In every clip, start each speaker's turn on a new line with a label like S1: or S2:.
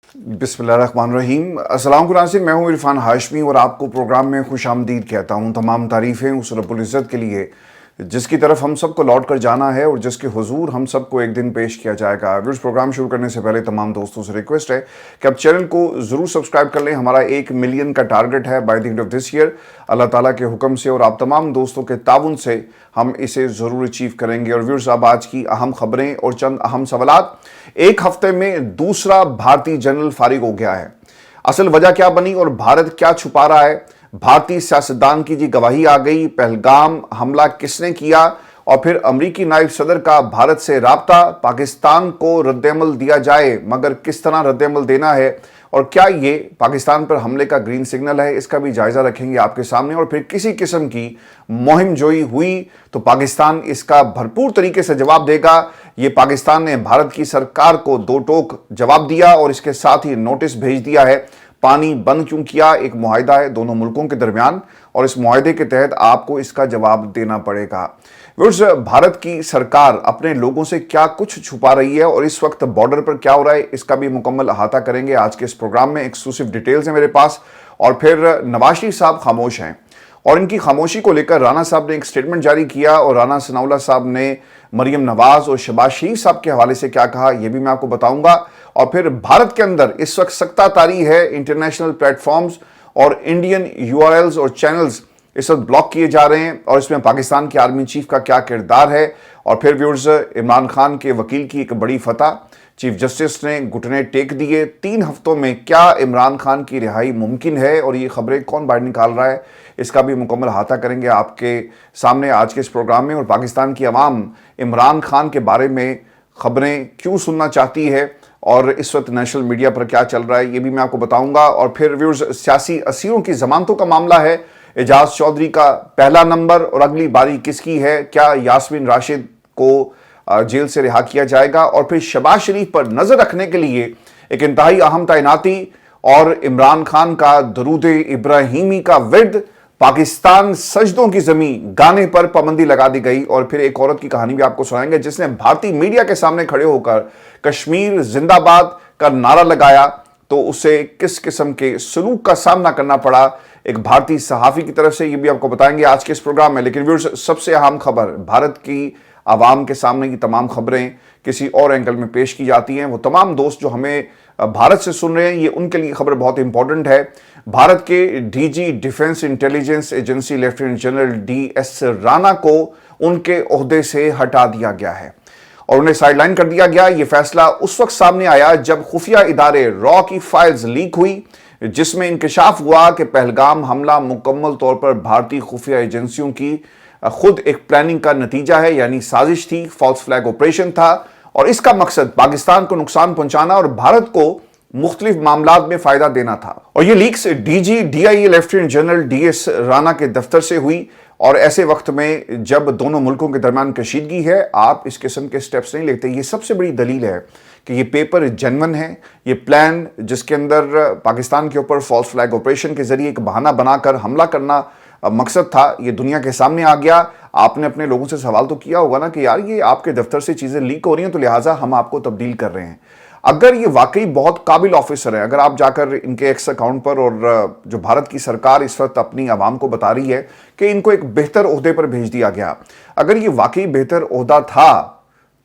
S1: बिस्मिल्लाहिर्रहमानिर्रहीम। अस्सलाम नाज़रीन, मैं हूं इरफान हाशमी और आपको प्रोग्राम में खुश आमदीद कहता हूं। तमाम तारीफ़ें उस रब्बुल इज़्ज़त के लिए जिसकी तरफ हम सबको लौट कर जाना है और जिसके हुजूर हम सबको एक दिन पेश किया जाएगा। व्यूअर्स, प्रोग्राम शुरू करने से पहले तमाम दोस्तों से रिक्वेस्ट है कि आप चैनल को ज़रूर सब्सक्राइब कर लें। हमारा 1 मिलियन का टारगेट है by the end of this year. अल्लाह ताला के हुक्म से और आप तमाम दोस्तों के ताउन से हम इसे ज़रूर अचीव करेंगे। और व्यूअर्स, अब आज की अहम खबरें और चंद अहम सवालात। एक हफ्ते में दूसरा भारतीय जनरल फारिग हो गया है। असल वजह क्या बनी और भारत क्या छुपा रहा है? भारतीय सियासतदान की जी गवाही आ गई। पहलगाम हमला किसने किया? और फिर अमरीकी नायब सदर का भारत से राब्ता। पाकिस्तान को रद्दअमल दिया जाए, मगर किस तरह रद्दअमल देना है और क्या ये पाकिस्तान पर हमले का ग्रीन सिग्नल है, इसका भी जायजा रखेंगे आपके सामने। और फिर किसी किस्म की मुहिम जोई हुई तो पाकिस्तान इसका भरपूर तरीके से जवाब देगा। ये पाकिस्तान ने भारत की सरकार को दो टोक जवाब दिया और इसके साथ ही नोटिस भेज दिया है। पानी बंद क्यों किया? एक मुआहिदा है दोनों मुल्कों के दरमियान और इस मुआहिदे के तहत आपको इसका जवाब देना पड़ेगा। व्यूअर्स, भारत की सरकार अपने लोगों से क्या कुछ छुपा रही है और इस वक्त बॉर्डर पर क्या हो रहा है, इसका भी मुकम्मल अहाता करेंगे आज के इस प्रोग्राम में। एक्सक्लूसिव डिटेल्स हैं मेरे पास। और फिर नवाज शरीफ साहब खामोश हैं और इनकी खामोशी को लेकर राणा साहब ने एक स्टेटमेंट जारी किया और राणा सनाउल्लाह साहब ने मरियम नवाज और शहबाज शरीफ साहब के हवाले से क्या कहा, यह भी मैं आपको बताऊंगा। और फिर भारत के अंदर इस वक्त सख्तातारी है। इंटरनेशनल प्लेटफॉर्म्स और इंडियन यूआरएल्स और चैनल्स इस वक्त ब्लॉक किए जा रहे हैं और इसमें पाकिस्तान के आर्मी चीफ का क्या किरदार है। और फिर व्यूअर्स, इमरान खान के वकील की एक बड़ी फतह। चीफ जस्टिस ने घुटने टेक दिए। 3 हफ्तों में क्या इमरान खान की रिहाई मुमकिन है और ये खबरें कौन बाहर निकाल रहा है, इसका भी मुकम्मल अहाता करेंगे आपके सामने आज के इस प्रोग्राम में। और पाकिस्तान की आवाम इमरान खान के बारे में खबरें क्यों सुनना चाहती है और इस वक्त नेशनल मीडिया पर क्या चल रहा है, ये भी मैं आपको बताऊंगा। और फिर व्यूअर्स, सियासी असीरों की जमानतों का मामला है। एजाज चौधरी का पहला नंबर और अगली बारी किसकी है? क्या यास्मीन राशिद को जेल से रिहा किया जाएगा? और फिर शहबाज शरीफ पर नजर रखने के लिए एक इंतहाई अहम तैनाती और इमरान खान का दरूद इब्राहिमी का विर्द। पाकिस्तान सजदों की जमीन गाने पर पाबंदी लगा दी गई। और फिर एक औरत की कहानी भी आपको सुनाएंगे जिसने भारतीय मीडिया के सामने खड़े होकर कश्मीर जिंदाबाद का नारा लगाया तो उसे किस किस्म के सलूक का सामना करना पड़ा एक भारतीय सहाफी की तरफ से, ये भी आपको बताएंगे आज के इस प्रोग्राम में। लेकिन व्यूअर्स, सबसे अहम खबर, भारत की आवाम के सामने की तमाम खबरें किसी और एंगल में पेश की जाती हैं। वो तमाम दोस्त जो हमें भारत से सुन रहे हैं, ये उनके लिए खबर बहुत इंपॉर्टेंट है। भारत के DG defence intelligence agency lieutenant general DS Rana को उनके ओहदे से हटा दिया गया है और उन्हें साइडलाइन कर दिया गया। यह फैसला उस वक्त सामने आया जब खुफिया इदारे रॉ की फाइल्स लीक हुई जिसमें इंकशाफ हुआ कि पहलगाम हमला मुकम्मल तौर पर भारतीय खुफिया एजेंसियों की खुद एक प्लानिंग का नतीजा है, यानी साजिश थी, फॉल्स फ्लैग ऑपरेशन था और इसका मकसद पाकिस्तान को नुकसान पहुंचाना और भारत को मुख्तलिफ मामलात में फायदा देना था। और ये leaks DG DIA lieutenant general DS Rana के दफ्तर से हुई। और ऐसे वक्त में जब दोनों मुल्कों के दरमियान कशीदगी है, आप इस किस्म के स्टेप्स नहीं लेते। ये सबसे बड़ी दलील है कि ये पेपर जेन्युइन है। ये प्लान जिसके अंदर पाकिस्तान के ऊपर फॉल्स फ्लैग ऑपरेशन के जरिए एक बहाना बनाकर हमला करना मकसद था, ये दुनिया के सामने आ गया। आपने अपने लोगों से सवाल तो किया होगा ना कि यार ये आपके दफ्तर से चीजें लीक हो रही हैं तो लिहाजा हम आपको तब्दील कर रहे हैं। अगर ये वाकई बहुत काबिल ऑफिसर है, अगर आप जाकर इनके एक्स अकाउंट पर, और जो भारत की सरकार इस वक्त अपनी आवाम को बता रही है कि इनको एक बेहतर ओहदे पर भेज दिया गया, अगर ये वाकई बेहतर ओहदा था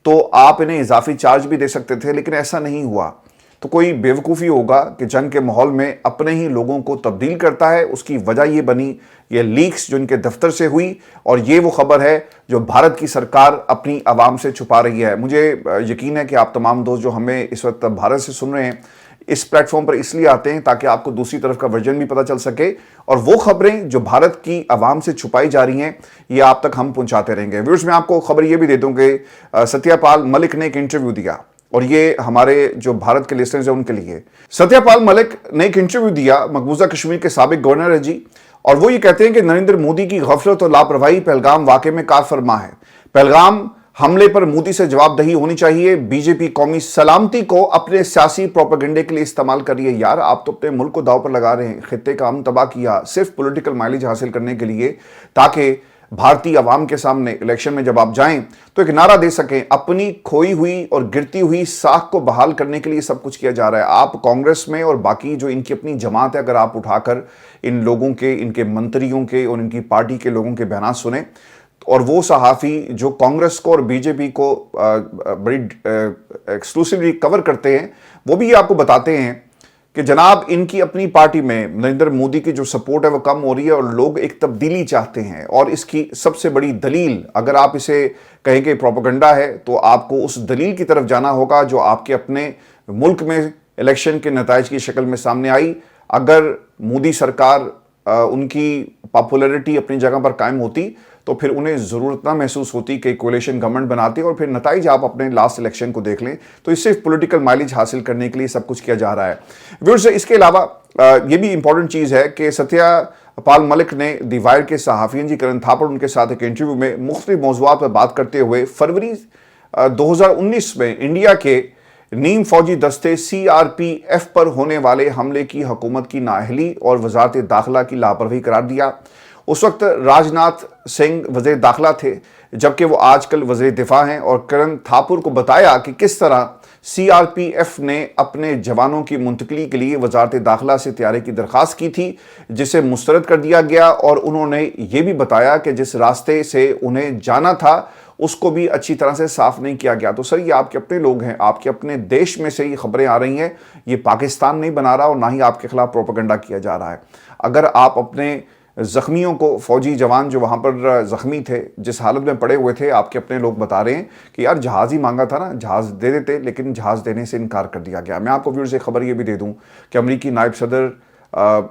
S1: तो आप इन्हें इजाफी चार्ज भी दे सकते थे, लेकिन ऐसा नहीं हुआ। तो कोई बेवकूफ़ी होगा कि जंग के माहौल में अपने ही लोगों को तब्दील करता है। उसकी वजह ये बनी, ये लीक्स जो इनके दफ्तर से हुई और ये वो खबर है जो भारत की सरकार अपनी आवाम से छुपा रही है। मुझे यकीन है कि आप तमाम दोस्त जो हमें इस वक्त भारत से सुन रहे हैं इस प्लेटफॉर्म पर इसलिए आते हैं ताकि आपको दूसरी तरफ का वर्जन भी पता चल सके और वो खबरें जो भारत की आवाम से छुपाई जा रही हैं ये आप तक हम पहुंचाते रहेंगे। व्यूअर्स, मैं आपको खबर ये भी दे दूं कि सत्यपाल मलिक ने एक इंटरव्यू दिया और ये हमारे जो भारत के लिसनर्स हैं उनके लिए। सत्यपाल मलिक ने एक इंटरव्यू दिया, मकबूजा कश्मीर के साबिक गवर्नर है जी, और वो ये कहते हैं कि नरेंद्र मोदी की गफलत और लापरवाही पहलगाम वाकये में कार फरमा है। पहलगाम हमले पर मोदी से जवाबदही होनी चाहिए। बीजेपी कौमी सलामती को अपने सियासी प्रोपेगेंडे के लिए इस्तेमाल कर रही है। यार, आप तो अपने मुल्क को दाव पर लगा रहे हैं, खित्ते का हम तबाह किया सिर्फ पॉलिटिकल माइलेज हासिल करने के लिए ताकि भारतीय आवाम के सामने इलेक्शन में जब आप जाएं तो एक नारा दे सकें, अपनी खोई हुई और गिरती हुई साख को बहाल करने के लिए सब कुछ किया जा रहा है। आप कांग्रेस में और बाकी जो इनकी अपनी जमात है, अगर आप उठाकर इन लोगों के, इनके मंत्रियों के और इनकी पार्टी के लोगों के बयान सुने, और वो सहाफ़ी जो कांग्रेस को और बीजेपी को बड़ी एक्सक्लूसिवली कवर करते हैं, वो भी ये आपको बताते हैं कि जनाब इनकी अपनी पार्टी में नरेंद्र मोदी की जो सपोर्ट है वो कम हो रही है और लोग एक तब्दीली चाहते हैं। और इसकी सबसे बड़ी दलील, अगर आप इसे कहेंगे प्रोपेगेंडा है, तो आपको उस दलील की तरफ जाना होगा जो आपके अपने मुल्क में इलेक्शन के नताइज की शक्ल में सामने आई। अगर मोदी सरकार उनकी पॉपुलैरिटी अपनी जगह पर कायम होती तो फिर उन्हें ज़रूरत ना महसूस होती कि कोalition गवर्नमेंट बनाती, और फिर नताइज आप अपने लास्ट इलेक्शन को देख लें तो इससे पॉलिटिकल माइलेज हासिल करने के लिए सब कुछ किया जा रहा है। व्यूअर्स, इसके अलावा ये भी इंपॉर्टेंट चीज़ है कि सत्यपाल मलिक ने दी वायर के सहाफ़ियन जी करण थापड़ उनके साथ एक इंटरव्यू में मुख्तलिफ मौज़ूआत पर बात करते हुए फरवरी 2019 में इंडिया के नीम फौजी दस्ते CRPF पर होने वाले हमले की हुकूमत की नाअहली और वजारत दाखिला की लापरवाही करार दिया। उस वक्त राजनाथ सिंह वज़ीर दाखिला थे, जबकि वो आजकल वज़ीर दिफा हैं, और करण थापुर को बताया कि किस तरह CRPF ने अपने जवानों की मुंतकली के लिए वजारत दाखिला से तैयारी की दरख्वास्त की थी, जिसे मुस्तरद कर दिया गया। और उन्होंने ये भी बताया कि जिस रास्ते से उन्हें जाना था उसको भी अच्छी तरह से साफ नहीं किया गया। तो सर, ये आपके अपने लोग हैं, आपके अपने देश में से ये खबरें आ रही हैं, ये पाकिस्तान नहीं बना रहा और ना ही आपके खिलाफ प्रोपेगेंडा किया जा रहा है। अगर आप अपने ज़ख्मियों को, फौजी जवान जो वहाँ पर ज़ख्मी थे, जिस हालत में पड़े हुए थे, आपके अपने लोग बता रहे हैं कि यार जहाज़ ही मांगा था ना, जहाज़ दे देते, लेकिन जहाज़ देने से इनकार कर दिया गया। मैं आपको व्यूअर्स से खबर ये भी दे दूं कि अमरीकी नायब सदर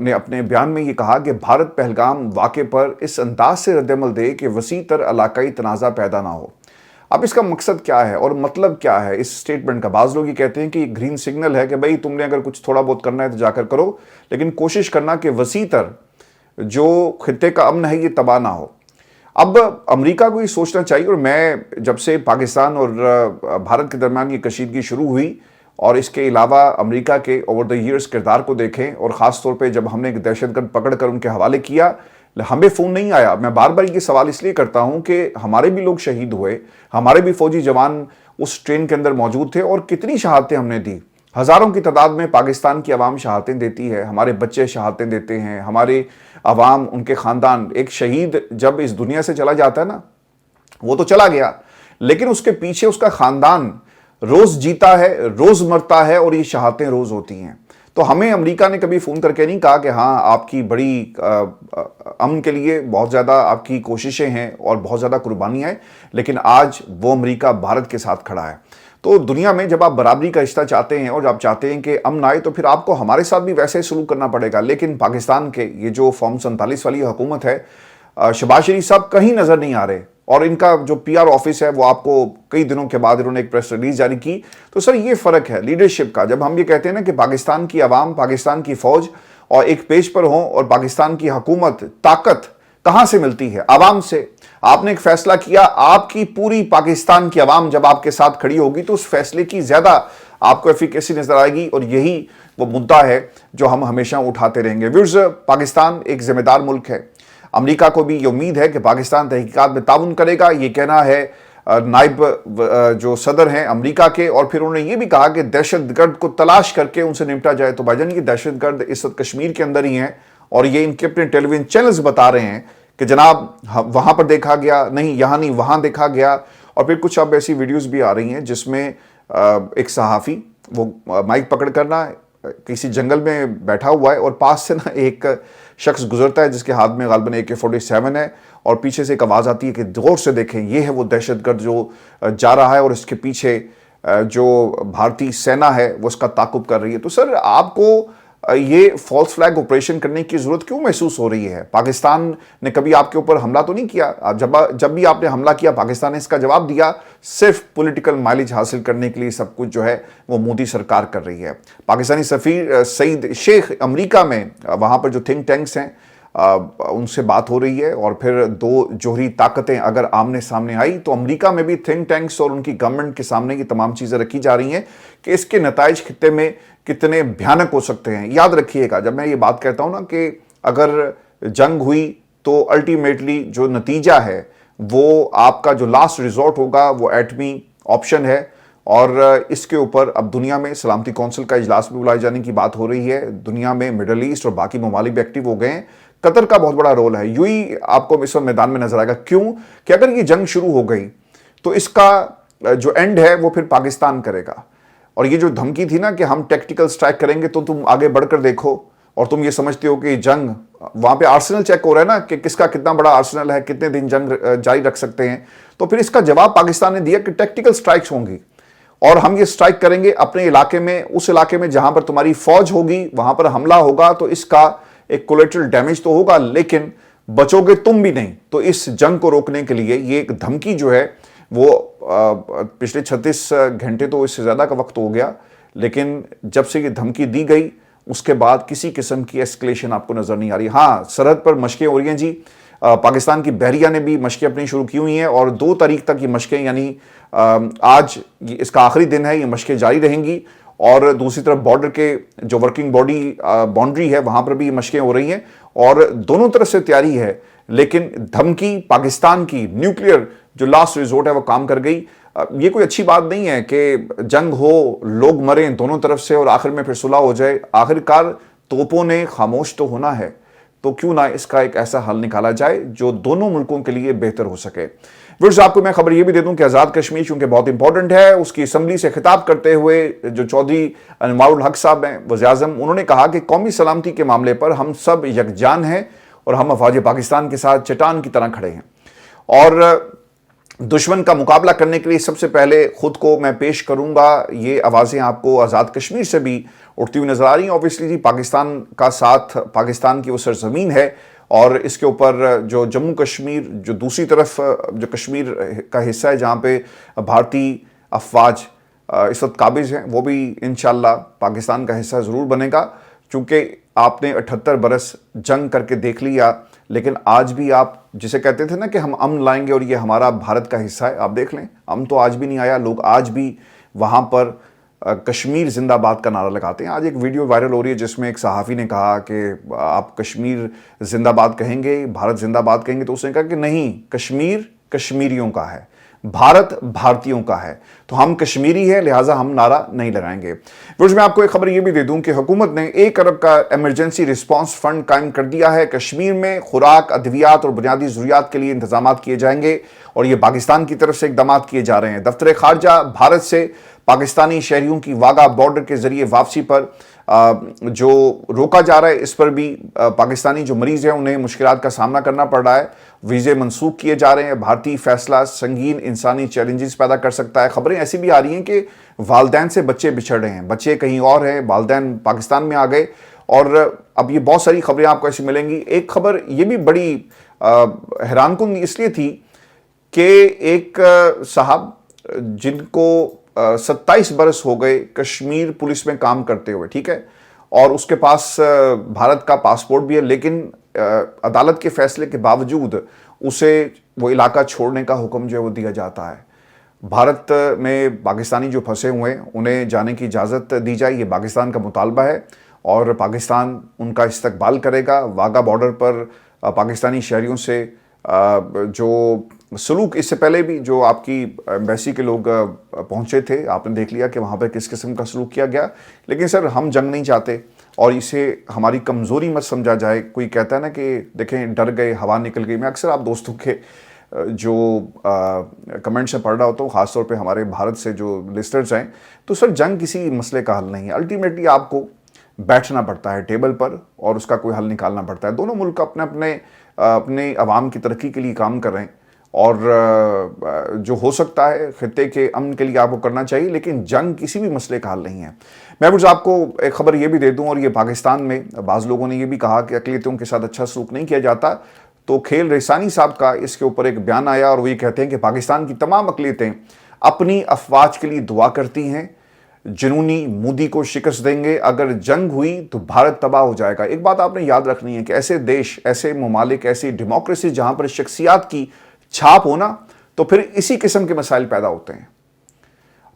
S1: ने अपने बयान में ये कहा कि भारत पहलगाम वाक़े पर इस अंदाज से रद्दअमल दे कि वसी तर इलाकाई तनाज़ा पैदा ना हो। अब इसका मकसद क्या है और मतलब क्या है इस स्टेटमेंट का? बाज़ लोग ये कहते हैं कि ग्रीन सिग्नल है कि भाई तुमने अगर कुछ थोड़ा बहुत करना है तो जाकर करो, लेकिन कोशिश करना कि वसी तर जो खित्ते का अमन है ये तबाह ना हो। अब अमेरिका को ये सोचना चाहिए, और मैं जब से पाकिस्तान और भारत के दरमियान ये कशीदगी शुरू हुई और इसके अलावा अमेरिका के ओवर द ईयर्स किरदार को देखें, और ख़ास तौर पे जब हमने एक दहशतगर्द पकड़ कर उनके हवाले किया, हमें फ़ोन नहीं आया। मैं बार बार ये सवाल इसलिए करता हूँ कि हमारे भी लोग शहीद हुए, हमारे भी फौजी जवान उस ट्रेन के अंदर मौजूद थे, और कितनी शहादतें हमने दी। हज़ारों की तादाद में पाकिस्तान की आवाम शहादतें देती है, हमारे बच्चे शहादतें देते हैं, हमारे आवाम, उनके ख़ानदान। एक शहीद जब इस दुनिया से चला जाता है ना, वो तो चला गया, लेकिन उसके पीछे उसका ख़ानदान रोज़ जीता है, रोज़ मरता है, और ये शहादतें रोज़ होती हैं। तो हमें अमेरिका ने कभी फ़ोन करके नहीं कहा कि हाँ आपकी बड़ी अमन के लिए बहुत ज़्यादा आपकी कोशिशें हैं और बहुत ज़्यादा कुर्बानियाँ हैं, लेकिन आज वो अमेरिका भारत के साथ खड़ा है। तो दुनिया में जब आप बराबरी का रिश्ता चाहते हैं और आप चाहते हैं कि अमन आए, तो फिर आपको हमारे साथ भी वैसे ही सलूक करना पड़ेगा। लेकिन पाकिस्तान के ये जो फॉर्म 47 वाली हुकूमत है, शहबाज शरीफ साहब कहीं नज़र नहीं आ रहे, और इनका जो PR ऑफिस है वो आपको कई दिनों के बाद इन्होंने एक प्रेस रिलीज जारी की। तो सर, ये फ़र्क है लीडरशिप का। जब हम ये कहते हैं ना कि पाकिस्तान की आवाम, पाकिस्तान की फ़ौज और एक पेज पर हो, और पाकिस्तान की हुकूमत, ताकत कहाँ से मिलती है? आवाम से। आपने एक फैसला किया, आपकी पूरी पाकिस्तान की आवाम जब आपके साथ खड़ी होगी तो उस फैसले की ज़्यादा आपको एफिकेसी नज़र आएगी, और यही वो मुद्दा है जो हम हमेशा उठाते रहेंगे। व्यूअर्स, पाकिस्तान एक ज़िम्मेदार मुल्क है। अमेरिका को भी ये उम्मीद है कि पाकिस्तान तहकीकात में ताउन करेगा। ये कहना है नायब जो सदर हैं अमेरिका के, और फिर उन्होंने ये भी कहा कि दहशतगर्द को तलाश करके उनसे निपटा जाए। तो भाईजान, ये दहशतगर्द इस वक्त कश्मीर के अंदर ही हैं, और ये इनके अपने टेलीविजन चैनल्स बता रहे हैं कि जनाब वहाँ पर देखा गया, नहीं यहाँ नहीं वहाँ देखा गया। और फिर कुछ अब ऐसी वीडियोज़ भी आ रही हैं जिसमें एक सहाफ़ी वो माइक पकड़ कर ना किसी जंगल में बैठा हुआ है, और पास से ना एक शख्स गुजरता है जिसके हाथ में गालबन AK-47 है, और पीछे से एक आवाज़ आती है कि गौर से देखें, ये है वो दहशतगर्द जो जा रहा है, और इसके पीछे जो भारतीय सेना है वो उसका ताक़ुब कर रही है। तो सर, आपको ये फॉल्स फ्लैग ऑपरेशन करने की ज़रूरत क्यों महसूस हो रही है? पाकिस्तान ने कभी आपके ऊपर हमला तो नहीं किया। जब भी आपने हमला किया, पाकिस्तान ने इसका जवाब दिया। सिर्फ पॉलिटिकल माइलेज हासिल करने के लिए सब कुछ जो है वो मोदी सरकार कर रही है। पाकिस्तानी सफ़ीर सईद शेख अमेरिका में, वहाँ पर जो थिंक टैंक्स हैं उनसे बात हो रही है, और फिर दो जोहरी ताकतें अगर आमने सामने आई तो अमेरिका में भी थिंक टैंक्स और उनकी गवर्नमेंट के सामने ये तमाम चीज़ें रखी जा रही हैं कि इसके नताइज खित्ते में कितने भयानक हो सकते हैं। याद रखिएगा, जब मैं ये बात कहता हूँ ना कि अगर जंग हुई तो अल्टीमेटली जो नतीजा है वो आपका जो लास्ट रिजॉर्ट होगा वो एटमी ऑप्शन है। और इसके ऊपर अब दुनिया में सलामती कौंसिल का इजलास भी बुलाए जाने की बात हो रही है। दुनिया में मिडल ईस्ट और बाकी ममालिक भी एक्टिव हो गए हैं। कतर का बहुत बड़ा रोल है। यूएई आपको इस मैदान में नजर आएगा। क्यों? कि अगर ये जंग शुरू हो गई तो इसका जो एंड है वो फिर पाकिस्तान करेगा। और ये जो धमकी थी ना कि हम टैक्टिकल स्ट्राइक करेंगे तो तुम आगे बढ़कर देखो, और तुम ये समझते हो कि जंग, वहां पे आर्सेनल चेक हो रहा है ना कि किसका कितना बड़ा आर्सेनल है, कितने दिन जंग जारी रख सकते हैं। तो फिर इसका जवाब पाकिस्तान ने दिया कि टैक्टिकल स्ट्राइक्स होंगी और हम ये स्ट्राइक करेंगे अपने इलाके में, उस इलाके में जहां पर तुम्हारी फौज होगी वहां पर हमला होगा तो इसका एक कोलेटरल डैमेज तो होगा लेकिन बचोगे तुम भी नहीं। तो इस जंग को रोकने के लिए ये एक धमकी जो है वो पिछले 36 घंटे तो इससे ज्यादा का वक्त हो गया, लेकिन जब से ये धमकी दी गई उसके बाद किसी किस्म की एस्केलेशन आपको नजर नहीं आ रही। हाँ, सरहद पर मशकें हो रही हैं जी। पाकिस्तान की बहरिया ने भी मशकें अपनी शुरू की हुई हैं और 2 तारीख तक ये मशकें, यानी आज इसका आखिरी दिन है, ये मशकें जारी रहेंगी। और दूसरी तरफ बॉर्डर के जो वर्किंग बाउंड्री है वहां पर भी ये मशकें हो रही हैं और दोनों तरफ से तैयारी है। लेकिन धमकी पाकिस्तान की न्यूक्लियर जो लास्ट रिजोर्ट है वो काम कर गई। ये कोई अच्छी बात नहीं है कि जंग हो, लोग मरें दोनों तरफ से और आखिर में फिर सुलह हो जाए। आखिरकार तोपों ने खामोश तो होना है, तो क्यों ना इसका एक ऐसा हल निकाला जाए जो दोनों मुल्कों के लिए बेहतर हो सके। व्यूअर्स, आपको मैं खबर ये भी दे दूं कि आज़ाद कश्मीर चूंकि बहुत इंपॉर्टेंट है, उसकी असम्बली से खिताब करते हुए जो चौधरी अनवारुल हक साहब हैं वज़ीर-ए-आज़म, उन्होंने कहा कि कौमी सलामती के मामले पर हम सब यकजान हैं और हम अफवाज पाकिस्तान के साथ चट्टान की तरह खड़े हैं। और दुश्मन का मुकाबला करने के लिए सबसे पहले खुद को मैं पेश करूंगा। ये आवाज़ें आपको आज़ाद कश्मीर से भी उठती हुई नजर आ रही हैं। ऑब्वियसली जी, पाकिस्तान का साथ, पाकिस्तान की वो सरजमीन है और इसके ऊपर जो जम्मू कश्मीर, जो दूसरी तरफ जो कश्मीर का हिस्सा है जहाँ पे भारतीय अफवाज इस वक्त काबिज हैं, वो भी इंशाल्लाह पाकिस्तान का हिस्सा ज़रूर बनेगा। चूँकि आपने 78 बरस जंग करके देख लिया, लेकिन आज भी आप जिसे कहते थे ना कि हम अमन लाएंगे और ये हमारा भारत का हिस्सा है, आप देख लें अमन तो आज भी नहीं आया। लोग आज भी वहाँ पर कश्मीर जिंदाबाद का नारा लगाते हैं। आज एक वीडियो वायरल हो रही है जिसमें एक सहाफ़ी ने कहा कि आप कश्मीर जिंदाबाद कहेंगे, भारत जिंदाबाद कहेंगे, तो उसने कहा कि नहीं, कश्मीर कश्मीरियों का है, भारत भारतीयों का है, तो हम कश्मीरी है लिहाजा हम नारा नहीं लगाएंगे। व्यूअर्स, मैं आपको एक खबर ये भी दे दूं कि हुकूमत ने 1 अरब का इमरजेंसी रिस्पांस फंड कायम कर दिया है। कश्मीर में खुराक, अद्वियात और बुनियादी ज़रूरियात के लिए इंतजाम किए जाएंगे और ये पाकिस्तान की तरफ से इकदाम किए जा रहे हैं। दफ्तर खारजा भारत से पाकिस्तानी शहरियों की वाघा बॉर्डर के जरिए वापसी पर जो रोका जा रहा है, इस पर भी पाकिस्तानी जो मरीज हैं उन्हें मुश्किलात का सामना करना पड़ रहा है। वीज़े मनसूख किए जा रहे हैं। भारतीय फैसला संगीन इंसानी चैलेंजेस पैदा कर सकता है। खबरें ऐसी भी आ रही हैं कि वालदैन से बच्चे बिछड़ रहे हैं, बच्चे कहीं और हैं, वालदैन पाकिस्तान में आ गए। और अब ये बहुत सारी खबरें आपको ऐसी मिलेंगी। एक खबर ये भी बड़ी हैरानकुन इसलिए थी कि एक साहब जिनको 27 बरस हो गए कश्मीर पुलिस में काम करते हुए, ठीक है, और उसके पास भारत का पासपोर्ट भी है, लेकिन अदालत के फैसले के बावजूद उसे वो इलाका छोड़ने का हुक्म जो है वो दिया जाता है। भारत में पाकिस्तानी जो फंसे हुए हैं उन्हें जाने की इजाज़त दी जाए, ये पाकिस्तान का मुतालबा है और पाकिस्तान उनका इस्तकबाल करेगा। वाघा बॉर्डर पर पाकिस्तानी शहरियों से जो सलूक, इससे पहले भी जो आपकी एम्बेसी के लोग पहुंचे थे, आपने देख लिया कि वहाँ पर किस किस्म का सलूक किया गया। लेकिन सर, हम जंग नहीं चाहते और इसे हमारी कमज़ोरी मत समझा जाए। कोई कहता है ना कि देखें डर गए, हवा निकल गई। मैं अक्सर आप दोस्तों के जो कमेंट से पढ़ रहा होता हूँ, ख़ासतौर पे हमारे भारत से जो लिस्टर्स हैं, तो सर जंग किसी मसले का हल नहीं है। अल्टीमेटली आपको बैठना पड़ता है टेबल पर और उसका कोई हल निकालना पड़ता है। दोनों मुल्क अपने अवाम की तरक्की के लिए काम कर रहे हैं और जो हो सकता है खित्ते के अमन के लिए आपको करना चाहिए, लेकिन जंग किसी भी मसले का हल नहीं है। मैं कुछ आपको एक खबर ये भी दे दूं, और ये पाकिस्तान में बाज़ लोगों ने ये भी कहा कि अक़लियतों के साथ अच्छा सलूक नहीं किया जाता। तो खेल रेसानी साहब का इसके ऊपर एक बयान आया और वो ये कहते हैं कि पाकिस्तान की तमाम अक़लियतें अपनी अफवाज के लिए दुआ करती हैं। जुनूनी मोदी को शिकस्त देंगे, अगर जंग हुई तो भारत तबाह हो जाएगा। एक बात आपने याद रखनी है कि ऐसे देश, ऐसे ममालिक, ऐसी डेमोक्रेसी जहां पर शख्सियात की छाप हो ना, तो फिर इसी किस्म के मसाइल पैदा होते हैं।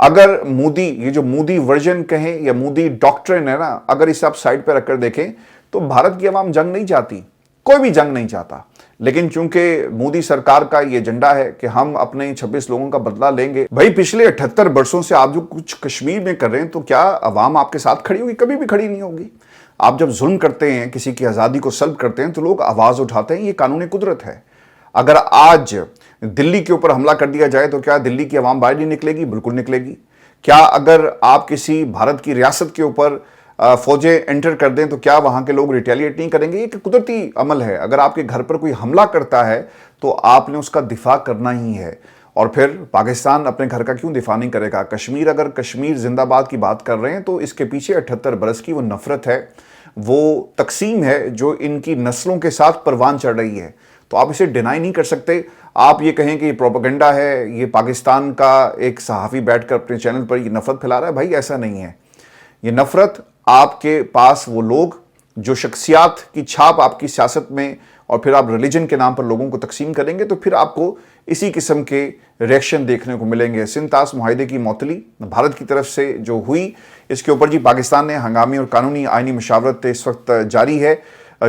S1: अगर मोदी, ये जो मोदी वर्जन कहें या मोदी डॉक्ट्रिन है ना, अगर इसे आप साइड पर रखकर देखें तो भारत की आवाम जंग नहीं चाहती, कोई भी जंग नहीं चाहता। لیکن چونکہ مودی سرکار کا یہ ایجنڈا ہے کہ ہم اپنے 26 لوگوں کا بدلہ لیں گے. بھائی پچھلے 78 برسوں سے آپ جو کچھ کشمیر میں کر رہے ہیں تو کیا عوام آپ کے ساتھ کھڑی ہوگی؟ کبھی بھی کھڑی نہیں ہوگی. آپ جب ظلم کرتے ہیں، کسی کی آزادی کو سلب کرتے ہیں تو لوگ آواز اٹھاتے ہیں. یہ قانون قدرت ہے. اگر آج دلی کے اوپر حملہ کر دیا جائے تو کیا دلی کی عوام باہر نہیں نکلے گی؟ بالکل نکلے گی. کیا اگر آپ کسی بھارت کی ریاست کے اوپر فوجیں انٹر کر دیں تو کیا وہاں کے لوگ ریٹیلیٹ نہیں کریں گے؟ یہ قدرتی عمل ہے. اگر آپ کے گھر پر کوئی حملہ کرتا ہے تو آپ نے اس کا دفاع کرنا ہی ہے. اور پھر پاکستان اپنے گھر کا کیوں دفاع نہیں کرے گا؟ کشمیر، اگر کشمیر زندہ باد کی بات کر رہے ہیں تو اس کے پیچھے 78 برس کی وہ نفرت ہے، وہ تقسیم ہے جو ان کی نسلوں کے ساتھ پروان چڑھ رہی ہے. تو آپ اسے ڈینائی نہیں کر سکتے. آپ یہ کہیں کہ یہ پروپیگنڈا ہے، یہ پاکستان کا ایک صحافی بیٹھ کر اپنے چینل پر یہ نفرت پھیلا رہا ہے. بھائی ایسا نہیں ہے. یہ نفرت آپ کے پاس وہ لوگ جو شخصیات کی چھاپ آپ کی سیاست میں، اور پھر آپ ریلیجن کے نام پر لوگوں کو تقسیم کریں گے تو پھر آپ کو اسی قسم کے ریئیکشن دیکھنے کو ملیں گے. سندھ طاس معاہدے کی معطلی بھارت کی طرف سے جو ہوئی، اس کے اوپر پاکستان نے ہنگامی اور قانونی آئینی مشاورت اس وقت جاری ہے،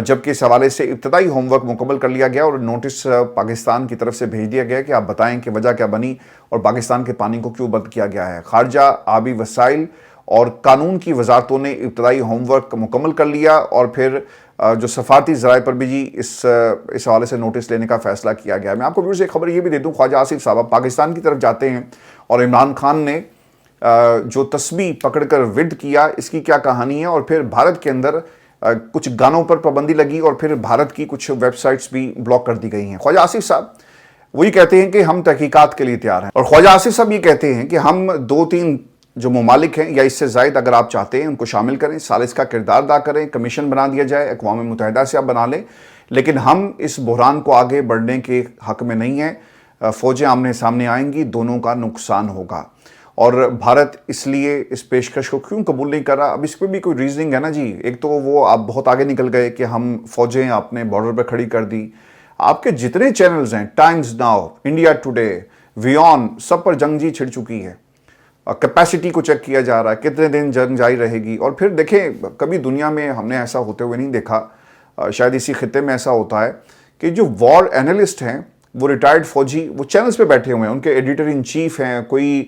S1: جبکہ اس حوالے سے ابتدائی ہوم ورک مکمل کر لیا گیا اور نوٹس پاکستان کی طرف سے بھیج دیا گیا کہ آپ بتائیں کہ وجہ کیا بنی اور پاکستان کے پانی کو کیوں بند کیا گیا ہے. خارجہ، آبی وسائل اور قانون کی وزارتوں نے ابتدائی ہوم ورک مکمل کر لیا اور پھر جو سفارتی ذرائع پر بھی اس حوالے سے نوٹس لینے کا فیصلہ کیا گیا. میں آپ کو ویورز ایک خبر یہ بھی دے دوں، خواجہ آصف صاحب پاکستان کی طرف جاتے ہیں اور عمران خان نے جو تسبیح پکڑ کر ورد کیا، اس کی کیا کہانی ہے؟ اور پھر بھارت کے اندر کچھ گانوں پر پابندی لگی اور پھر بھارت کی کچھ ویب سائٹس بھی بلاک کر دی گئی ہیں. خواجہ آصف صاحب وہی کہتے ہیں کہ ہم تحقیقات کے لیے تیار ہیں، اور خواجہ آصف صاحب یہ کہتے ہیں کہ ہم 2-3 جو ممالک ہیں یا اس سے زائد اگر آپ چاہتے ہیں ان کو شامل کریں، ثالث کا کردار ادا کریں، کمیشن بنا دیا جائے، اقوام متحدہ سے آپ بنا لیں، لیکن ہم اس بحران کو آگے بڑھنے کے حق میں نہیں ہیں. فوجیں آمنے سامنے آئیں گی، دونوں کا نقصان ہوگا. اور بھارت اس لیے اس پیشکش کو کیوں قبول نہیں کر رہا؟ اب اس پہ بھی کوئی ریزننگ ہے نا جی. ایک تو وہ آپ بہت آگے نکل گئے کہ ہم فوجیں اپنے بارڈر پہ کھڑی کر دی. آپ کے جتنے چینلز ہیں، ٹائمز ناؤ، انڈیا ٹوڈے، ویون، سب پر جنگ جی چھڑ چکی ہے. کیپیسٹی کو چیک کیا جا رہا ہے، کتنے دن جنگ جاری رہے گی. اور پھر دیکھیں، کبھی دنیا میں ہم نے ایسا ہوتے ہوئے نہیں دیکھا، شاید اسی خطے میں ایسا ہوتا ہے کہ جو وار اینالسٹ ہیں، وہ ریٹائرڈ فوجی، وہ چینلز پہ بیٹھے ہوئے ہیں، ان کے ایڈیٹر ان چیف ہیں. کوئی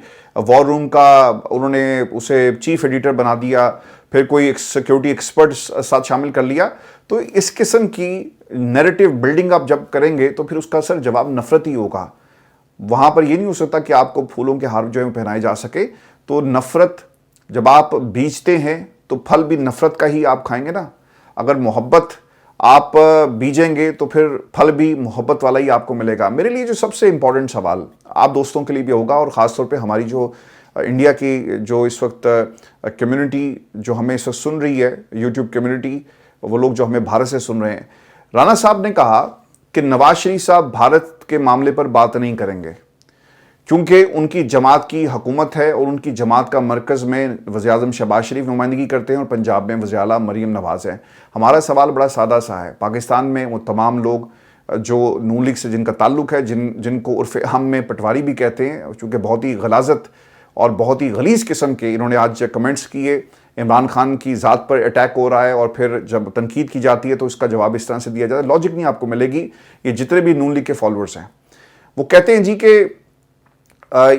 S1: وار روم کا انہوں نے اسے چیف ایڈیٹر بنا دیا، پھر کوئی سیکیورٹی ایکسپرٹ ساتھ شامل کر لیا. تو اس قسم کی نیریٹو بلڈنگ آپ جب کریں گے تو پھر اس کا اثر جواب نفرت ہی ہوگا. وہاں پر یہ نہیں ہو سکتا کہ آپ کو پھولوں کے ہار جو ہیں پہنائے جا سکے. تو نفرت جب آپ بیجتے ہیں تو پھل بھی نفرت کا ہی آپ کھائیں گے نا. اگر محبت آپ بیجیں گے تو پھر پھل بھی محبت والا ہی آپ کو ملے گا. میرے لیے جو سب سے امپورٹنٹ سوال آپ دوستوں کے لیے بھی ہوگا، اور خاص طور پہ ہماری جو انڈیا کی جو اس وقت کمیونٹی جو ہمیں اس وقت سن رہی ہے، یوٹیوب کمیونٹی، وہ لوگ جو ہمیں بھارت سے سن رہے ہیں. رانا صاحب نے کہا کہ نواز شریف صاحب بھارت کے معاملے پر بات نہیں کریں گے کیونکہ ان کی جماعت کی حکومت ہے اور ان کی جماعت کا مرکز میں وزیر اعظم شہباز شریف نمائندگی کرتے ہیں اور پنجاب میں وزیر اعلیٰ مریم نواز ہیں. ہمارا سوال بڑا سادہ سا ہے. پاکستان میں وہ تمام لوگ جو نون لیگ سے جن کا تعلق ہے، جن کو عرف عام میں پٹواری بھی کہتے ہیں، چونکہ بہت ہی غلاظت اور بہت ہی غلیظ قسم کے انہوں نے آج کمنٹس کیے. عمران خان کی ذات پر اٹیک ہو رہا ہے اور پھر جب تنقید کی جاتی ہے تو اس کا جواب اس طرح سے دیا جاتا ہے. لاجک نہیں آپ کو ملے گی. یہ جتنے بھی نون لیگ کے فالوورز ہیں وہ کہتے ہیں جی کہ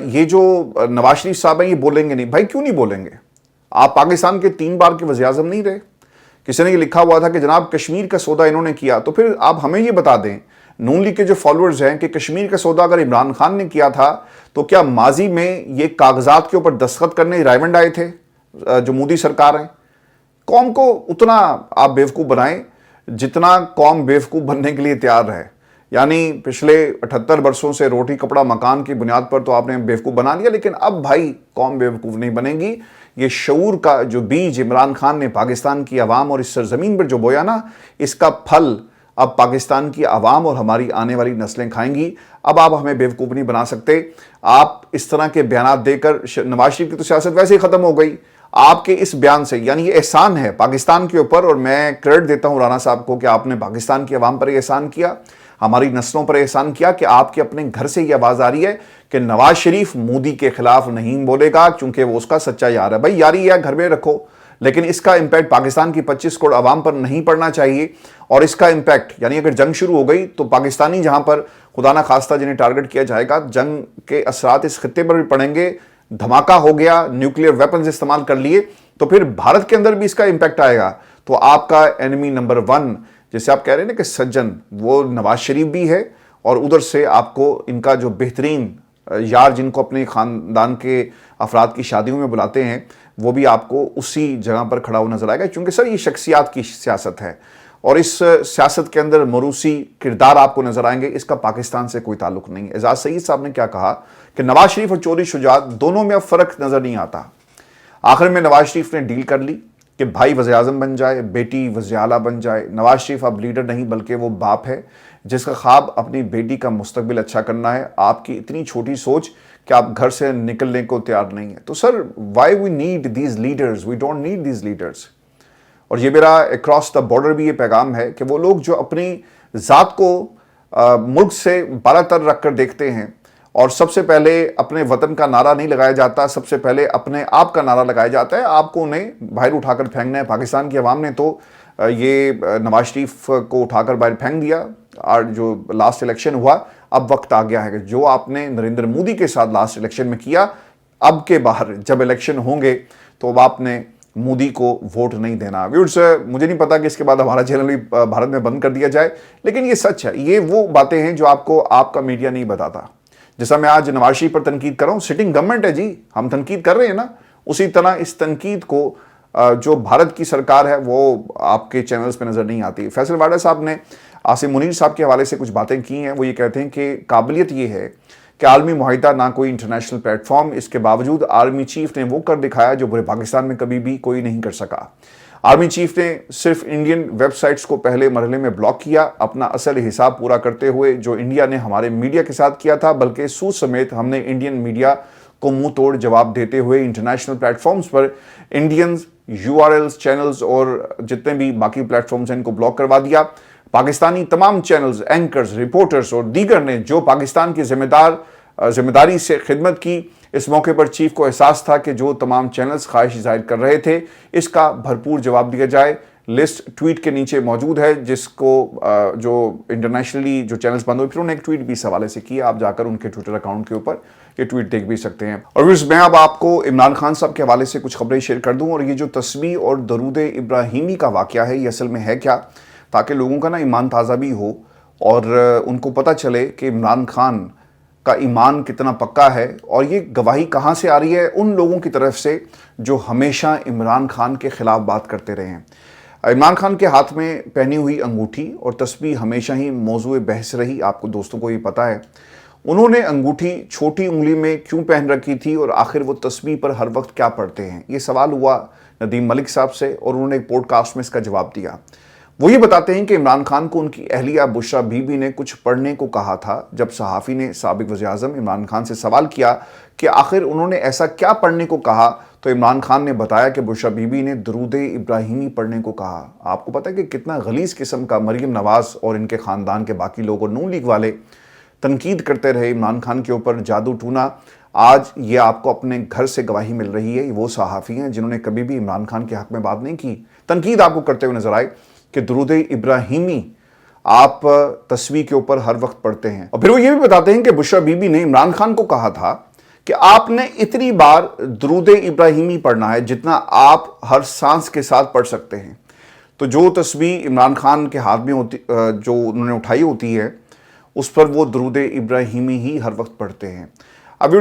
S1: یہ جو نواز شریف صاحب ہیں یہ بولیں گے نہیں. بھائی کیوں نہیں بولیں گے؟ آپ پاکستان کے 3 بار کے وزیر اعظم نہیں رہے. کسی نے یہ لکھا ہوا تھا کہ جناب کشمیر کا سودا انہوں نے کیا. تو پھر آپ ہمیں یہ بتا دیں نون لیگ کے جو فالوورز ہیں کہ کشمیر کا سودا اگر عمران خان نے کیا تھا تو کیا ماضی میں یہ کاغذات کے اوپر دستخط کرنے رائیونڈ آئے تھے جو مودی سرکار ہیں؟ قوم کو اتنا آپ بیوقوف بنائیں جتنا قوم بیوقوف بننے کے لیے تیار ہے. یعنی پچھلے 78 برسوں سے روٹی کپڑا مکان کی بنیاد پر تو آپ نے بیوقوف بنا لیا، لیکن اب بھائی قوم بیوقوف نہیں بنے گی. یہ شعور کا جو بیج عمران خان نے پاکستان کی عوام اور اس سرزمین پر جو بویا نا، اس کا پھل اب پاکستان کی عوام اور ہماری آنے والی نسلیں کھائیں گی. اب آپ ہمیں بیوقوف نہیں بنا سکتے. آپ اس طرح کے بیانات دے کر، نواز شریف کی تو سیاست ویسے ہی ختم ہو گئی. آپ کے اس بیان سے، یعنی یہ احسان ہے پاکستان کے اوپر، اور میں کریڈٹ دیتا ہوں رانا صاحب کو کہ آپ نے پاکستان کی عوام پر یہ احسان کیا، ہماری نسلوں پر احسان کیا کہ آپ کے اپنے گھر سے یہ آواز آ رہی ہے کہ نواز شریف مودی کے خلاف نہیں بولے گا کیونکہ وہ اس کا سچا یار ہے. بھائی یاری ہے گھر میں رکھو. لیکن اس کا امپیکٹ پاکستان کی 25 کروڑ عوام پر نہیں پڑنا چاہیے، اور اس کا امپیکٹ یعنی اگر جنگ شروع ہو گئی تو پاکستانی جہاں پر خدا نہ خواستہ جنہیں ٹارگٹ کیا جائے گا، جنگ کے اثرات اس خطے پر بھی پڑیں گے، دھماکہ ہو گیا، نیوکلیئر ویپنز استعمال کر لیے تو پھر بھارت کے اندر بھی اس کا امپیکٹ آئے گا۔ تو آپ کا انیمی نمبر 1 جیسے آپ کہہ رہے ہیں نا کہ سجن، وہ نواز شریف بھی ہے، اور ادھر سے آپ کو ان کا جو بہترین یار جن کو اپنے خاندان کے افراد کی شادیوں میں بلاتے ہیں، وہ بھی آپ کو اسی جگہ پر کھڑا ہوا نظر آئے گا، چونکہ سر یہ شخصیات کی سیاست ہے، اور اس سیاست کے اندر موروثی کردار آپ کو نظر آئیں گے، اس کا پاکستان سے کوئی تعلق نہیں ہے۔ اعجاز سعید صاحب نے کیا کہا کہ نواز شریف اور چودھری شجاعت دونوں میں اب فرق نظر نہیں آتا۔ آخر میں نواز شریف نے ڈیل کر لی کہ بھائی وزیر اعظم بن جائے، بیٹی وزیر اعلیٰ بن جائے۔ نواز شریف اب لیڈر نہیں بلکہ وہ باپ ہے جس کا خواب اپنی بیٹی کا مستقبل اچھا کرنا ہے۔ آپ کی اتنی چھوٹی سوچ کہ آپ گھر سے نکلنے کو تیار نہیں ہیں۔ تو sir why we need these leaders, we don't need these leaders. اور یہ میرا اکراس دا بارڈر بھی یہ پیغام ہے کہ وہ لوگ جو اپنی ذات کو ملک سے بالا تر رکھ کر دیکھتے ہیں، اور سب سے پہلے اپنے وطن کا نعرہ نہیں لگایا جاتا، سب سے پہلے اپنے آپ کا نعرہ لگایا جاتا ہے، آپ کو انہیں باہر اٹھا کر پھینکنا ہے۔ پاکستان کی عوام نے تو یہ نواز شریف کو اٹھا کر باہر پھینک دیا، اور جو لاسٹ الیکشن ہوا اب وقت آ گیا ہے کہ جو آپ نے نریندر مودی کے ساتھ لاسٹ الیکشن میں کیا، اب کے باہر جب الیکشن ہوں گے تو اب آپ نے مودی کو ووٹ نہیں دینا۔ ویورز، مجھے نہیں پتا کہ اس کے بعد ہمارا چینل بھی بھارت میں بند کر دیا جائے، لیکن یہ سچ ہے، یہ وہ باتیں ہیں جو آپ کو آپ کا میڈیا نہیں بتاتا۔ جیسا میں آج نواز شریف پر تنقید کر رہا ہوں، سٹنگ گورنمنٹ ہے جی، ہم تنقید کر رہے ہیں نا، اسی طرح اس تنقید کو جو بھارت کی سرکار ہے وہ آپ کے چینلز پہ نظر نہیں آتی۔ فیصل واڈا صاحب نے عاصم منیر صاحب کے حوالے سے کچھ باتیں کی ہیں، وہ یہ کہتے ہیں کہ قابلیت یہ ہے کہ عالمی معاہدہ نہ کوئی انٹرنیشنل پلیٹ فارم، اس کے باوجود آرمی چیف نے وہ کر دکھایا جو پورے پاکستان میں کبھی بھی کوئی نہیں کر سکا۔ آرمی چیف نے صرف انڈین ویب سائٹس کو پہلے مرحلے میں بلاک کیا، اپنا اصل حساب پورا کرتے ہوئے جو انڈیا نے ہمارے میڈیا کے ساتھ کیا تھا، بلکہ سود سمیت ہم نے انڈین میڈیا کو منہ توڑ جواب دیتے ہوئے انٹرنیشنل پلیٹ فارمز پر انڈینز URLs چینلز اور جتنے بھی باقی پلیٹ فارمز ہیں ان کو بلاک کروا دیا۔ پاکستانی تمام چینلز، اینکرز، رپورٹرز اور دیگر نے جو پاکستان کی ذمہ داری سے خدمت کی، اس موقع پر چیف کو احساس تھا کہ جو تمام چینلز خواہش ظاہر کر رہے تھے اس کا بھرپور جواب دیا جائے۔ لسٹ ٹویٹ کے نیچے موجود ہے، جس کو جو انٹرنیشنلی جو چینلز بند ہوئے، پھر انہوں نے ایک ٹویٹ بھی اس حوالے سے کیا، آپ جا کر ان کے ٹویٹر اکاؤنٹ کے اوپر یہ ٹویٹ دیکھ بھی سکتے ہیں۔ اور میں اب آپ کو عمران خان صاحب کے حوالے سے کچھ خبریں شیئر کر دوں، اور یہ جو تسبیح اور درود ابراہیمی کا واقعہ ہے یہ اصل میں ہے کیا، تاکہ لوگوں کا نا ایمان تازہ بھی ہو اور ان کو پتہ چلے کہ عمران خان کا ایمان کتنا پکا ہے، اور یہ گواہی کہاں سے آ رہی ہے؟ ان لوگوں کی طرف سے جو ہمیشہ عمران خان کے خلاف بات کرتے رہے ہیں۔ عمران خان کے ہاتھ میں پہنی ہوئی انگوٹھی اور تسبیح ہمیشہ ہی موضوع بحث رہی، آپ کو دوستوں کو یہ پتہ ہے۔ انہوں نے انگوٹھی چھوٹی انگلی میں کیوں پہن رکھی تھی، اور آخر وہ تسبیح پر ہر وقت کیا پڑھتے ہیں؟ یہ سوال ہوا ندیم ملک صاحب سے، اور انہوں نے ایک پوڈ کاسٹ میں اس کا جواب دیا۔ وہ یہ بتاتے ہیں کہ عمران خان کو ان کی اہلیہ بشریٰ بی بی نے کچھ پڑھنے کو کہا تھا۔ جب صحافی نے سابق وزیر اعظم عمران خان سے سوال کیا کہ آخر انہوں نے ایسا کیا پڑھنے کو کہا، تو عمران خان نے بتایا کہ بشریٰ بی بی نے درود ابراہیمی پڑھنے کو کہا۔ آپ کو پتہ ہے کہ کتنا غلیظ قسم کا مریم نواز اور ان کے خاندان کے باقی لوگ اور نون لیگ والے تنقید کرتے رہے عمران خان کے اوپر، جادو ٹونا۔ آج یہ آپ کو اپنے گھر سے گواہی مل رہی ہے، وہ صحافی ہیں جنہوں نے کبھی بھی عمران خان کے حق میں بات نہیں کی، تنقید آپ کو کرتے ہوئے نظر آئے کہ درود ابراہیمی آپ تسبیح کے اوپر ہر وقت پڑھتے ہیں۔ اور پھر وہ یہ بھی بتاتے ہیں کہ بشریٰ بی بی نے عمران خان کو کہا تھا کہ آپ نے اتنی بار درود ابراہیمی پڑھنا ہے جتنا آپ ہر سانس کے ساتھ پڑھ سکتے ہیں۔ تو جو تسبیح عمران خان کے ہاتھ میں ہوتی، جو انہوں نے اٹھائی ہوتی ہے، اس پر وہ درود ابراہیمی ہی ہر وقت پڑھتے ہیں۔ اب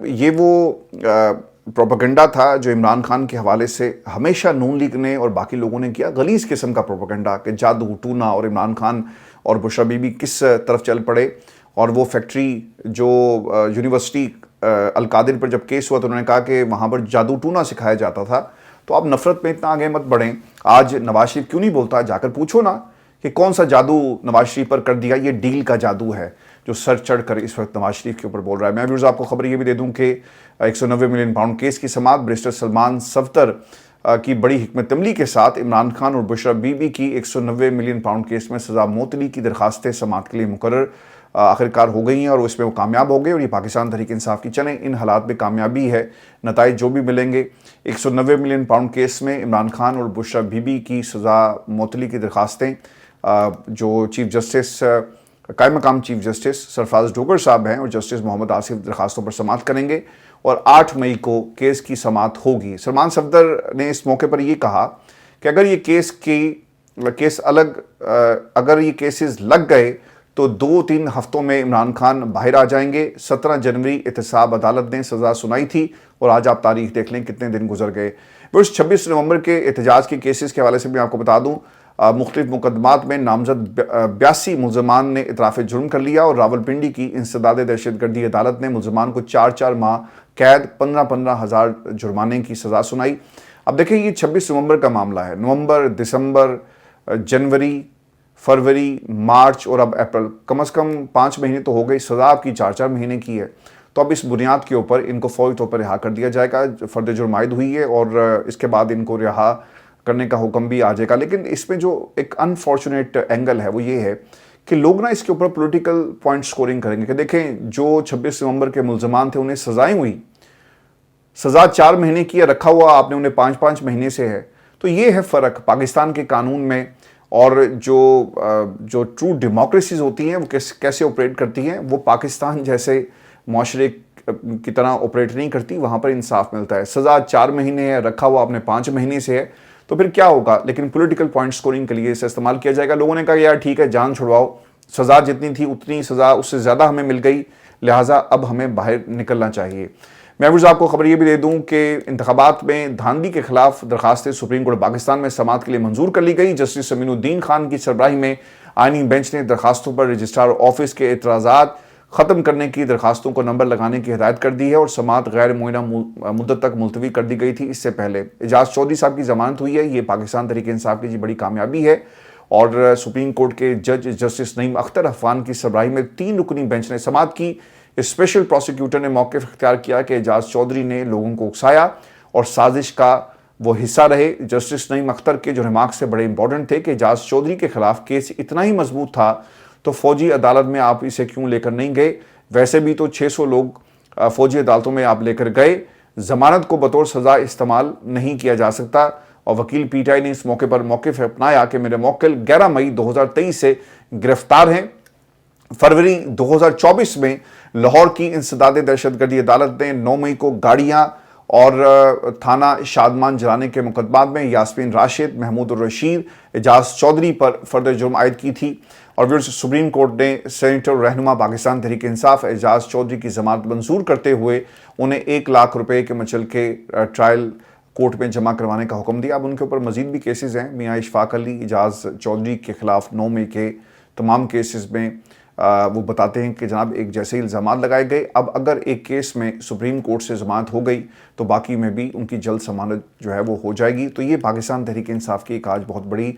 S1: یہ وہ پروپیگنڈا تھا جو عمران خان کے حوالے سے ہمیشہ نون لیگ نے اور باقی لوگوں نے کیا، غلیظ قسم کا پروپیگنڈا کہ جادو ٹونا، اور عمران خان اور بشریٰ بی بی کس طرف چل پڑے۔ اور وہ فیکٹری جو یونیورسٹی القادر پر جب کیس ہوا تو انہوں نے کہا کہ وہاں پر جادو ٹونا سکھایا جاتا تھا۔ تو آپ نفرت میں اتنا آگے مت بڑھیں۔ آج نواز شریف کیوں نہیں بولتا؟ جا کر پوچھو نا کہ کون سا جادو نواز شریف پر کر دیا۔ یہ ڈیل کا جادو ہے جو سر چڑھ کر اس وقت نواز شریف کے اوپر بول رہا ہے۔ میں ویورز آپ کو خبر یہ بھی دے دوں کہ 190 ملین پاؤنڈ کیس کی سماعت بیرسٹر سلمان صفدر کی بڑی حکمت عملی کے ساتھ عمران خان اور بشریٰ بی بی کی 190 ملین پاؤنڈ کیس میں سزا معطلی کی درخواستیں سماعت کے لیے مقرر آخرکار ہو گئی ہیں اور اس میں وہ کامیاب ہو گئے اور یہ پاکستان تحریک انصاف کی چلیں ان حالات میں کامیابی ہے. نتائج جو بھی ملیں گے 190 ملین پاؤنڈ کیس میں عمران خان اور بشرا بی بی کی سزا معطلی کی درخواستیں جو چیف جسٹس قائم مقام چیف جسٹس سرفراز ڈوگر صاحب ہیں اور جسٹس محمد آصف درخواستوں پر سماعت کریں گے اور 8 مئی کو کیس کی سماعت ہوگی. سلمان صفدر نے اس موقع پر یہ کہا کہ اگر یہ کیسز لگ گئے تو 2-3 ہفتوں میں عمران خان باہر آ جائیں گے. 17 جنوری احتساب عدالت نے سزا سنائی تھی اور آج آپ تاریخ دیکھ لیں کتنے دن گزر گئے. 26 نومبر کے احتجاج کے کیسز کے حوالے سے بھی آپ کو بتا دوں مختلف مقدمات میں نامزد 82 ملزمان نے اعتراف جرم کر لیا اور راولپنڈی کی انسداد دہشت گردی عدالت نے ملزمان کو 4 ماہ قید 15 ہزار جرمانے کی سزا سنائی. اب دیکھیں یہ 26 نومبر کا معاملہ ہے. نومبر، دسمبر، جنوری، فروری، مارچ اور اب اپریل، کم از کم 5 مہینے تو ہو گئی. سزا آپ کی 4 مہینے کی ہے. تو اب اس بنیاد کے اوپر ان کو فوری طور پر رہا کر دیا جائے گا. فرد جرم عائد ہوئی ہے اور اس کے بعد ان کو رہا کرنے کا حکم بھی آ جائے گا. لیکن اس میں جو ایک انفارچونیٹ اینگل ہے وہ یہ ہے کہ لوگ اس کے اوپر پولیٹیکل پوائنٹ سکورنگ کریں گے کہ دیکھیں جو 26 نومبر کے ملزمان تھے انہیں سزائیں ہوئی، سزا 4 مہینے کی ہے، رکھا ہوا آپ نے انہیں 5 مہینے سے ہے. تو یہ ہے فرق پاکستان کے قانون میں اور جو ٹرو ڈیموکریسیز ہوتی ہیں وہ کیسے آپریٹ کرتی ہیں. وہ پاکستان جیسے معاشرے کی طرح آپریٹ نہیں کرتی. وہاں پر انصاف ملتا ہے. سزا 4 مہینے ہے، رکھا ہوا آپ نے 5 مہینے سے ہے. تو پھر کیا ہوگا؟ لیکن پولیٹیکل پوائنٹ سکورنگ کے لیے اسے استعمال کیا جائے گا. لوگوں نے کہا یار ٹھیک ہے جان چھڑواؤ، سزا جتنی تھی اتنی سزا اس سے زیادہ ہمیں مل گئی، لہٰذا اب ہمیں باہر نکلنا چاہیے. میں آپ کو خبر یہ بھی دے دوں کہ انتخابات میں دھاندلی کے خلاف درخواستیں سپریم کورٹ پاکستان میں سماعت کے لیے منظور کر لی گئی. جسٹس امین الدین خان کی سربراہی میں آئینی بینچ نے درخواستوں پر رجسٹرار آفس کے اعتراضات ختم کرنے کی درخواستوں کو نمبر لگانے کی ہدایت کر دی ہے اور سماعت غیر معینہ مدت تک ملتوی کر دی گئی تھی. اس سے پہلے اعجاز چودھری صاحب کی ضمانت ہوئی ہے. یہ پاکستان تحریک انصاف کی بڑی کامیابی ہے اور سپریم کورٹ کے جج جسٹس نعیم اختر عفان کی سربراہی میں 3 رکنی بینچ نے سماعت کی. اسپیشل پروسیکیوٹر نے موقف اختیار کیا کہ اعجاز چودھری نے لوگوں کو اکسایا اور سازش کا وہ حصہ رہے. جسٹس نعیم اختر کے جو ریمارک سے بڑے امپورٹنٹ تھے کہ اعجاز چودھری کے خلاف کیس اتنا ہی مضبوط تھا تو فوجی عدالت میں آپ اسے کیوں لے کر نہیں گئے؟ ویسے بھی تو 600 لوگ فوجی عدالتوں میں آپ لے کر گئے. ضمانت کو بطور سزا استعمال نہیں کیا جا سکتا. اور وکیل پی ٹی آئی نے اس موقع پر موقف اپنایا کہ میرے موکل 11 مئی 2023 سے گرفتار ہیں. فروری 2024 میں لاہور کی انسداد دہشت گردی عدالت نے 9 مئی کو گاڑیاں اور تھانہ شادمان جلانے کے مقدمات میں یاسمین راشد، محمود الرشید، اعجاز چودھری پر فرد جرم عائد کی تھی. اور سپریم کورٹ نے سینیٹر رہنما پاکستان تحریک انصاف اعجاز چودھری کی ضمانت منظور کرتے ہوئے انہیں 1 لاکھ روپے کے مچلقے ٹرائل کورٹ میں جمع کروانے کا حکم دیا. اب ان کے اوپر مزید بھی کیسز ہیں. میاں اشفاق علی اعجاز چودھری کے خلاف 9 مئی کے تمام کیسز میں وہ بتاتے ہیں کہ جناب ایک جیسے الزامات لگائے گئے. اب اگر ایک کیس میں سپریم کورٹ سے ضمانت ہو گئی تو باقی میں بھی ان کی جلد ضمانت جو ہے وہ ہو جائے گی. تو یہ پاکستان تحریک انصاف کی ایک آج بہت بڑی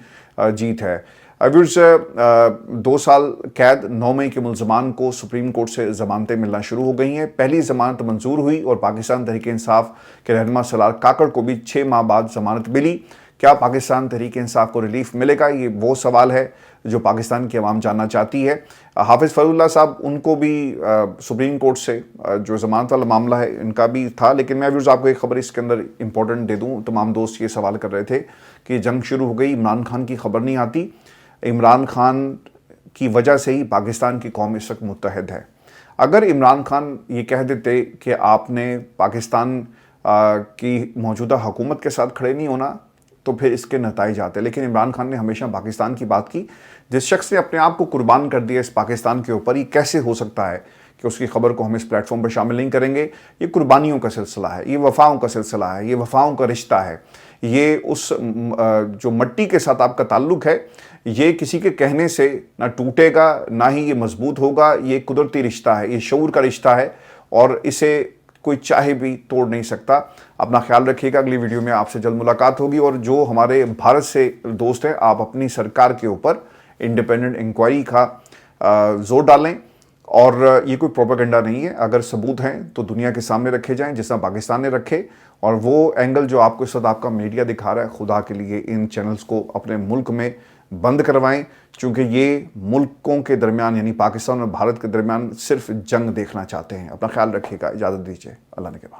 S1: جیت ہے. 2 سال قید 9 مئی کے ملزمان کو سپریم کورٹ سے ضمانتیں ملنا شروع ہو گئی ہیں. پہلی ضمانت منظور ہوئی اور پاکستان تحریک انصاف کے رہنما سلار کاکڑ کو بھی 6 ماہ بعد ضمانت ملی. کیا پاکستان تحریک انصاف کو ریلیف ملے گا؟ یہ وہ سوال ہے جو پاکستان کی عوام جاننا چاہتی ہے. حافظ فضل اللہ صاحب ان کو بھی سپریم کورٹ سے جو ضمانت والا معاملہ ہے ان کا بھی تھا. لیکن میں آپ کو ایک خبر اس کے اندر امپورٹنٹ دے دوں. تمام دوست یہ سوال کر رہے تھے کہ جنگ شروع ہو گئی، عمران خان کی خبر نہیں آتی. عمران خان کی وجہ سے ہی پاکستان کی قوم اس وقت متحد ہے. اگر عمران خان یہ کہہ دیتے کہ آپ نے پاکستان کی موجودہ حکومت کے ساتھ کھڑے نہیں ہونا تو پھر اس کے نتائج آتے. لیکن عمران خان نے ہمیشہ پاکستان کی بات کی. جس شخص نے اپنے آپ کو قربان کر دیا اس پاکستان کے اوپر، یہ کیسے ہو سکتا ہے کہ اس کی خبر کو ہم اس پلیٹ فارم پر شامل نہیں کریں گے؟ یہ قربانیوں کا سلسلہ ہے، یہ وفاؤں کا سلسلہ ہے، یہ وفاؤں کا رشتہ ہے. یہ اس جو مٹی کے ساتھ آپ کا تعلق ہے یہ کسی کے کہنے سے نہ ٹوٹے گا نہ ہی یہ مضبوط ہوگا. یہ قدرتی رشتہ ہے، یہ شعور کا رشتہ ہے اور اسے کوئی چاہے بھی توڑ نہیں سکتا. اپنا خیال رکھیے گا. اگلی ویڈیو میں آپ سے جلد ملاقات ہوگی. اور جو ہمارے بھارت سے دوست ہیں آپ اپنی سرکار کے اوپر انڈیپینڈنٹ انکوائری کا زور ڈالیں. اور یہ کوئی پروپیگنڈا نہیں ہے. اگر ثبوت ہیں تو دنیا کے سامنے رکھے جائیں جس طرح پاکستان نے رکھے. اور وہ اینگل جو آپ کو اس وقت آپ کا میڈیا دکھا رہا ہے، خدا کے لیے ان چینلز کو اپنے ملک میں بند کروائیں، چونکہ یہ ملکوں کے درمیان یعنی پاکستان اور بھارت کے درمیان صرف جنگ دیکھنا چاہتے ہیں۔ اپنا خیال رکھیے گا، اجازت دیجیے، اللہ نے کے بعد۔